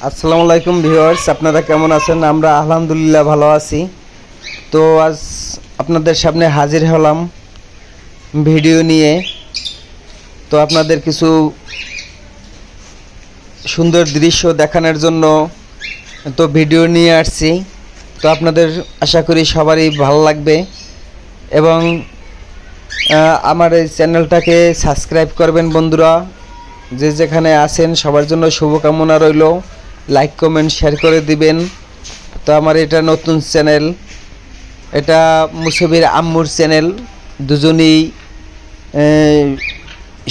আসসালামু আলাইকুম ভিউয়ার্স, আপনারা কেমন আছেন? আমরা আলহামদুলিল্লাহ ভালো আছি। তো আজ আপনাদের সামনে হাজির হলাম ভিডিও নিয়ে। তো আপনাদের কিছু সুন্দর দৃশ্য দেখানোর জন্য তো ভিডিও নিয়ে আসছি। তো আপনাদের আশা করি সবারই ভালো লাগবে এবং আমার এই চ্যানেলটাকে সাবস্ক্রাইব করবেন বন্ধুরা। যে যেখানে আছেন সবার জন্য শুভকামনা রইল। লাইক কমেন্ট শেয়ার করে দিবেন। তো আমার এটা নতুন চ্যানেল, এটা মুসাবির আম্মুর চ্যানেল। দুজনেই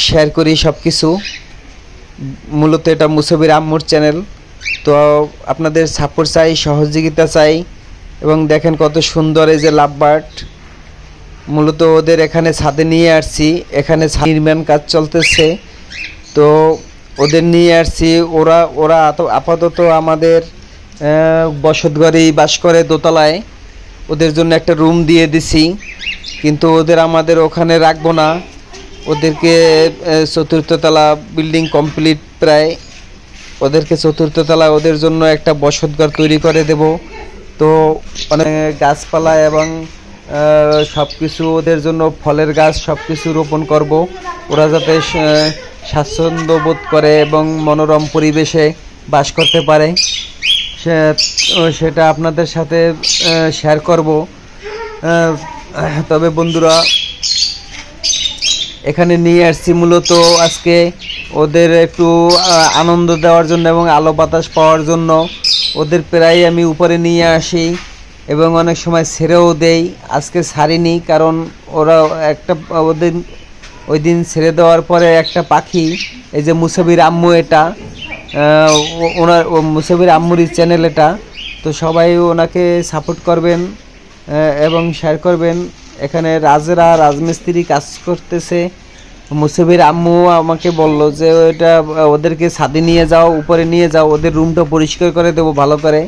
শেয়ার করি সব কিছু। মূলত এটা মুসাবির আম্মুর চ্যানেল। তো আপনাদের সাপোর্ট চাই, সহযোগিতা চাই। এবং দেখেন কত সুন্দর এই যে লাভবার্ড। মূলত ওদের এখানে ছাদে নিয়ে আসছি, এখানে নির্মাণ কাজ চলতেছে। তো ওদের নিয়ে আসছি। ওরা আপাতত আমাদের বসতঘরেই বাস করে দোতলায়। ওদের জন্য একটা রুম দিয়ে দিছি, কিন্তু ওদের আমাদের ওখানে রাখবো না। ওদেরকে চতুর্থ তলা বিল্ডিং কমপ্লিট প্রায়, ওদেরকে চতুর্থ তলা ওদের জন্য একটা বসতঘর তৈরি করে দেব। তো অনেক গাছপালা এবং সব কিছু ওদের জন্য ফলের গাছ সব কিছু রোপণ করব। ওরা যাতে স্বাচ্ছন্দ্য বোধ করে এবং মনোরম পরিবেশে বাস করতে পারে, সেটা আপনাদের সাথে শেয়ার করব। তবে বন্ধুরা, এখানে নিয়ে আসছি মূলত আজকে ওদের একটু আনন্দ দেওয়ার জন্য এবং আলো বাতাস পাওয়ার জন্য। ওদের প্রায় আমি উপরে নিয়ে আসি এবং অনেক সময় ছেড়েও দেই। আজকে ছাড়িনি, কারণ ওরা ওই দিন ছেড়ে দেওয়ার পরে একটা পাখি, এই যে মুসাবির আম্মু, এটা মুসাবির আম্মুরই চ্যানেল এটা। তো সবাই ওনাকে সাপোর্ট করবেন এবং শেয়ার করবেন। এখানে রাজমিস্ত্রি কাজ করতেছে। মুসাবির আম্মু আমাকে বলল যে এটা ওদেরকে ছাদে নিয়ে যাও, উপরে নিয়ে যাও, ওদের রুমটা পরিষ্কার করে দেবো ভালো করে।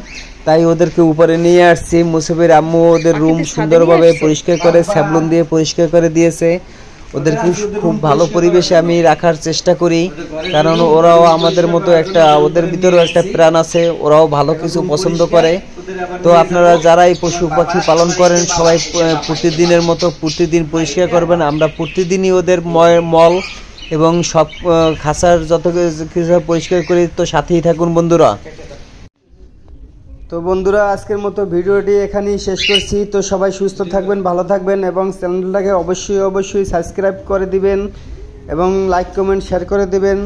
তাই ওদেরকে উপরে নিয়ে আসছি। মুসাবির আম্মু ওদের রুম সুন্দরভাবে পরিষ্কার করে স্যাবলুন দিয়ে পরিষ্কার করে দিয়েছে। ওদেরকে খুব ভালো পরিবেশে আমি রাখার চেষ্টা করি, কারণ ওরাও আমাদের মতো একটা, ওদের ভিতরেও একটা প্রাণ আছে, ওরাও ভালো কিছু পছন্দ করে। তো আপনারা যারা এই পশু পাখি পালন করেন সবাই প্রতিদিনের মতো প্রতিদিন পরিষ্কার করবেন। আমরা প্রতিদিনই ওদের মল এবং সব খাঁচার যত কিছু পরিষ্কার করি। তো সাথেই থাকুন বন্ধুরা। তো বন্ধুরা, আজকের মতো ভিডিওটি এখানেই শেষ করছি। তো সবাই সুস্থ থাকবেন, ভালো থাকবেন এবং চ্যানেলটাকে অবশ্যই সাবস্ক্রাইব করে দিবেন এবং লাইক কমেন্ট শেয়ার করে দিবেন।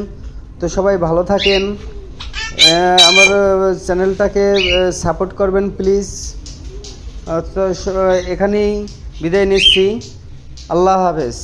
তো সবাই ভালো থাকেন, আমার চ্যানেলটাকে সাপোর্ট করবেন প্লিজ। তো এখানেই বিদায় নিচ্ছি। আল্লাহ হাফেজ।